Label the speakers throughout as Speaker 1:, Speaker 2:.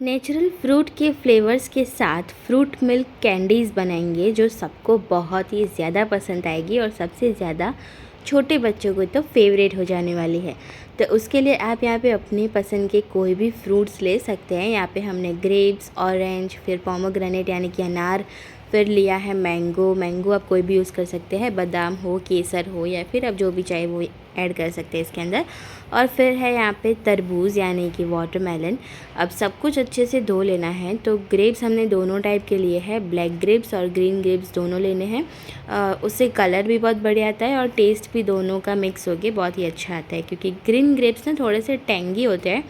Speaker 1: Natural fruit के flavours के साथ फ्रूट मिल्क कैंडीज़ बनाएंगे जो सबको बहुत ही ज़्यादा पसंद आएगी और सबसे ज़्यादा छोटे बच्चों को तो फेवरेट हो जाने वाली है। तो उसके लिए आप यहाँ पे अपनी पसंद के कोई भी फ्रूट्स ले सकते हैं। यहाँ पे हमने ग्रेप्स, ऑरेंज, फिर पोमोग्रेनेट यानी कि अनार, फिर लिया है मैंगो आप कोई भी यूज़ कर सकते हैं, बादाम हो, केसर हो या फिर आप जो भी चाहे वो ऐड कर सकते हैं इसके अंदर। और फिर है यहाँ पे तरबूज यानी कि वाटरमेलन। अब सब कुछ अच्छे से धो लेना है। तो ग्रेप्स हमने दोनों टाइप के लिए हैं, ब्लैक ग्रेप्स और ग्रीन ग्रेप्स दोनों लेने हैं। उससे कलर भी बहुत बढ़िया आता है और टेस्ट भी दोनों का मिक्स होके बहुत ही अच्छा आता है, क्योंकि ग्रीन ग्रेप्स ना थोड़े से टेंगी होते हैं,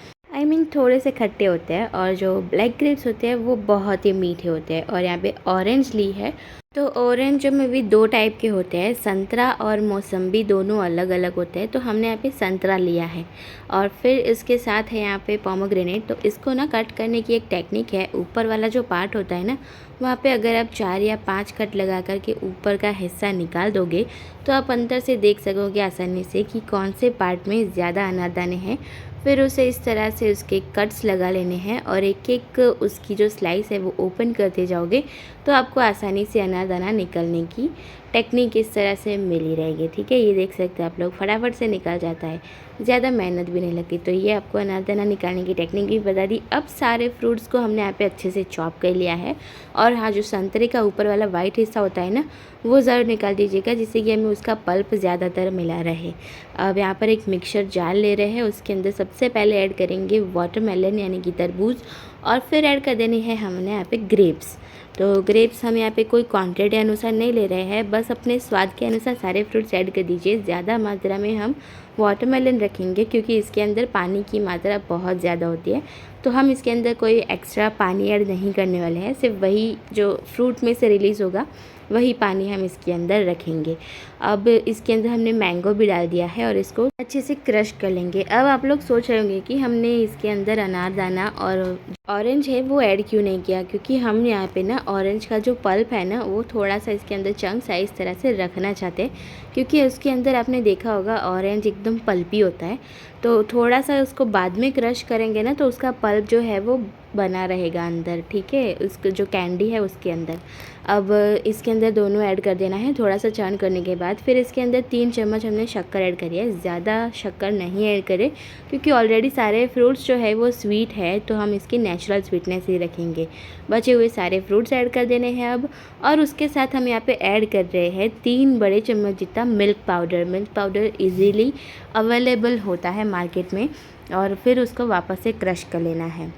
Speaker 1: थोड़े से खट्टे होते हैं, और जो ब्लैक ग्रेप्स होते हैं वो बहुत ही मीठे होते हैं। और यहाँ पे ऑरेंज ली है। तो ऑरेंज में भी दो टाइप के होते हैं, संतरा और मौसम्बी, दोनों अलग अलग होते हैं। तो हमने यहाँ पे संतरा लिया है। और फिर इसके साथ है यहाँ पे पोमोग्रेनेट। तो इसको ना कट करने की एक टेक्निक है। ऊपर वाला जो पार्ट होता है ना, वहाँ पे अगर आप 4 या 5 कट लगा कर के ऊपर का हिस्सा निकाल दोगे तो आप अंदर से देख सकोगे आसानी से कि कौन से पार्ट में ज़्यादा अनारदाने हैं। फिर उसे इस तरह से उसके कट्स लगा लेने हैं और एक एक उसकी जो स्लाइस है वो ओपन करते जाओगे तो आपको आसानी से अनारदाना निकलने की टेक्निक इस तरह से मिली रहेगी। ठीक है, ये देख सकते हैं आप लोग, फटाफट से निकल जाता है, ज़्यादा मेहनत भी नहीं लगती। तो ये आपको अनारदाना निकालने की टेक्निक भी बता दी। अब सारे फ्रूट्स को हमने यहाँ पे अच्छे से चॉप कर लिया है। और हाँ, जो संतरे का ऊपर वाला वाइट हिस्सा होता है ना, वो ज़रूर निकाल दीजिएगा, जिससे कि हमें उसका पल्प ज़्यादातर मिला रहे। अब यहाँ पर एक मिक्सचर जार ले रहे हैं, उसके अंदर सबसे पहले ऐड करेंगे वाटरमेलन यानी कि तरबूज, और फिर ऐड कर देनी है हमने यहाँ पे ग्रेप्स। तो ग्रेप्स हम यहाँ पे कोई क्वांटिटी अनुसार नहीं ले रहे हैं, बस अपने स्वाद के अनुसार सारे फ्रूट्स ऐड कर दीजिए। ज़्यादा मात्रा में हम वाटरमेलन रखेंगे क्योंकि इसके अंदर पानी की मात्रा बहुत ज़्यादा होती है। तो हम इसके अंदर कोई एक्स्ट्रा पानी ऐड नहीं करने वाले हैं, सिर्फ वही जो फ्रूट में से रिलीज़ होगा वही पानी हम इसके अंदर रखेंगे। अब इसके अंदर हमने मैंगो भी डाल दिया है और इसको अच्छे से क्रश कर लेंगे। अब आप लोग सोच रहे होंगे कि हमने इसके अंदर अनारदाना और ऑरेंज है वो ऐड क्यों नहीं किया, क्योंकि हम यहाँ पे ना ऑरेंज का जो पल्प है ना वो थोड़ा सा इसके अंदर चंक्स है इस तरह से रखना चाहते हैं, क्योंकि उसके अंदर आपने देखा होगा ऑरेंज एकदम पल्पी होता है। तो थोड़ा सा उसको बाद में क्रश करेंगे ना तो उसका पल्प जो है वो बना रहेगा अंदर। ठीक है, उसका जो कैंडी है उसके अंदर। अब इसके अंदर दोनों ऐड कर देना है। थोड़ा सा चर्न करने के बाद फिर इसके अंदर 3 चम्मच हमने शक्कर ऐड करी है। ज़्यादा शक्कर नहीं ऐड करें क्योंकि ऑलरेडी सारे फ्रूट्स जो है वो स्वीट है, तो हम इसकी नेचुरल स्वीटनेस ही रखेंगे। बचे हुए सारे फ्रूट्स ऐड कर देने हैं अब। और उसके साथ हम यहाँ पे ऐड कर रहे हैं 3 बड़े चम्मच जितना milk powder. Milk powder easily available होता है मार्केट में। और फिर उसको वापस से क्रश कर लेना है।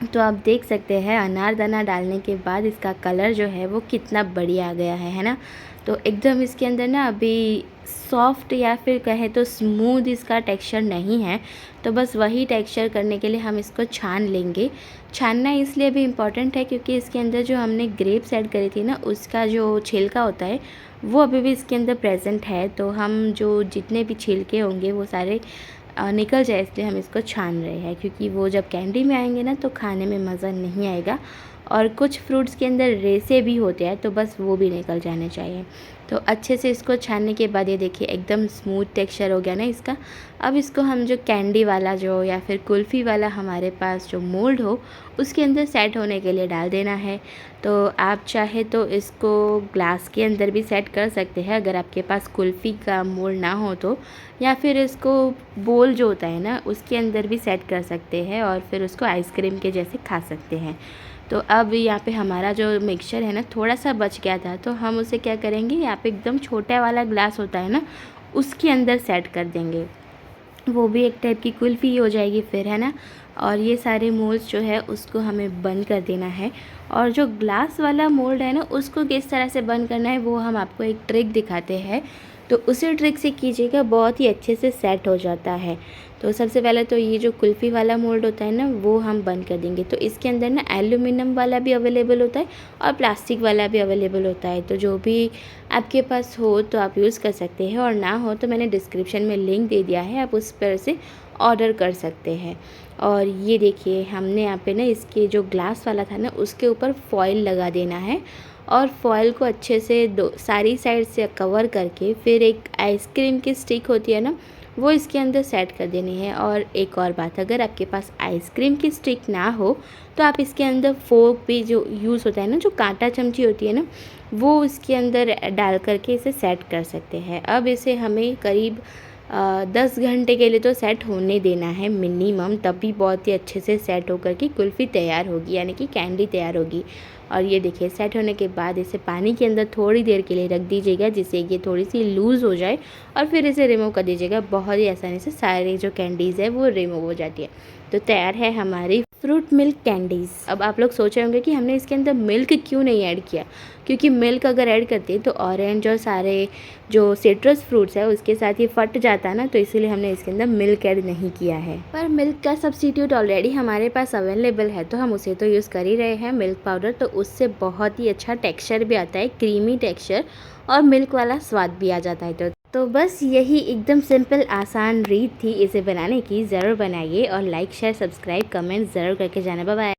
Speaker 1: तो आप देख सकते हैं अनारदाना डालने के बाद इसका कलर जो है वो कितना बढ़िया आ गया है ना। तो एकदम इसके अंदर ना अभी सॉफ्ट या फिर कहे तो स्मूथ इसका टेक्सचर नहीं है। तो बस वही टेक्सचर करने के लिए हम इसको छान लेंगे। छानना इसलिए भी इम्पॉर्टेंट है क्योंकि इसके अंदर जो हमने ग्रेप्स ऐड करी थी ना, उसका जो छिलका होता है वो अभी भी इसके अंदर प्रेजेंट है। तो हम जो जितने भी छिलके होंगे वो सारे निकल जाए, इसलिए हम इसको छान रहे हैं, क्योंकि वो जब कैंडी में आएंगे ना तो खाने में मज़ा नहीं आएगा। और कुछ फ्रूट्स के अंदर रेसे भी होते हैं, तो बस वो भी निकल जाने चाहिए। तो अच्छे से इसको छानने के बाद ये देखिए एकदम स्मूथ टेक्सचर हो गया ना इसका। अब इसको हम जो कैंडी वाला जो या फिर कुल्फ़ी वाला हमारे पास जो मोल्ड हो उसके अंदर सेट होने के लिए डाल देना है। तो आप चाहे तो इसको ग्लास के अंदर भी सेट कर सकते हैं अगर आपके पास कुल्फ़ी का मोल्ड ना हो तो, या फिर इसको बोल जो होता है ना उसके अंदर भी सेट कर सकते हैं और फिर उसको आइसक्रीम के जैसे खा सकते हैं। तो अब यहाँ पे हमारा जो मिक्सचर है ना थोड़ा सा बच गया था, तो हम उसे क्या करेंगे, यहाँ पे एकदम छोटा वाला ग्लास होता है ना उसके अंदर सेट कर देंगे। वो भी एक टाइप की कुल्फ़ी हो जाएगी फिर, है ना। और ये सारे मोल्ड्स जो है उसको हमें बंद कर देना है। और जो ग्लास वाला मोल्ड है ना उसको किस तरह से बंद करना है वो हम आपको एक ट्रिक दिखाते हैं। तो उसी ट्रिक से कीजिएगा, बहुत ही अच्छे से सेट हो जाता है। तो सबसे पहले तो ये जो कुल्फ़ी वाला मोल्ड होता है ना वो हम बंद कर देंगे। तो इसके अंदर ना एल्यूमिनियम वाला भी अवेलेबल होता है और प्लास्टिक वाला भी अवेलेबल होता है। तो जो भी आपके पास हो तो आप यूज़ कर सकते हैं, और ना हो तो मैंने डिस्क्रिप्शन में लिंक दे दिया है, आप उस पर से ऑर्डर कर सकते हैं। और ये देखिए हमने यहाँ पे ना इसके जो ग्लास वाला था ना उसके ऊपर फॉइल लगा देना है। और फॉइल को अच्छे से सारी साइड से कवर करके फिर एक आइसक्रीम की स्टिक होती है ना वो इसके अंदर सेट कर देनी है। और एक और बात, अगर आपके पास आइसक्रीम की स्टिक ना हो तो आप इसके अंदर फोर्क भी जो यूज़ होता है ना, जो कांटा चमची होती है ना, वो इसके अंदर डाल करके इसे सेट कर सकते हैं। अब इसे हमें करीब 10 घंटे के लिए तो सेट होने देना है मिनिमम, तभी बहुत ही अच्छे से सेट होकर के कुल्फ़ी तैयार होगी, यानी कि कैंडी तैयार होगी। और ये देखिए सेट होने के बाद इसे पानी के अंदर थोड़ी देर के लिए रख दीजिएगा, जिससे ये थोड़ी सी लूज़ हो जाए, और फिर इसे रिमूव कर दीजिएगा। बहुत ही आसानी से सारी जो कैंडीज़ है वो रिमूव हो जाती है। तो तैयार है हमारी फ्रूट मिल्क कैंडीज़। अब आप लोग सोच रहे होंगे कि हमने इसके अंदर मिल्क क्यों नहीं ऐड किया, क्योंकि मिल्क अगर ऐड करते तो ऑरेंज और सारे जो सिट्रस फ्रूट्स है उसके साथ ये फट जाता ना, तो इसीलिए हमने इसके अंदर मिल्क ऐड नहीं किया है। पर मिल्क का सब्स्टिट्यूट ऑलरेडी हमारे पास अवेलेबल है, तो हम उसे तो यूज़ कर ही रहे हैं, मिल्क पाउडर। तो उससे बहुत ही अच्छा टेक्सचर भी आता है, क्रीमी टेक्सचर, और मिल्क वाला स्वाद भी आ जाता है। तो बस यही एकदम सिंपल आसान रीत थी इसे बनाने की। ज़रूर बनाइए और लाइक शेयर सब्सक्राइब कमेंट ज़रूर करके जाना। Bye bye.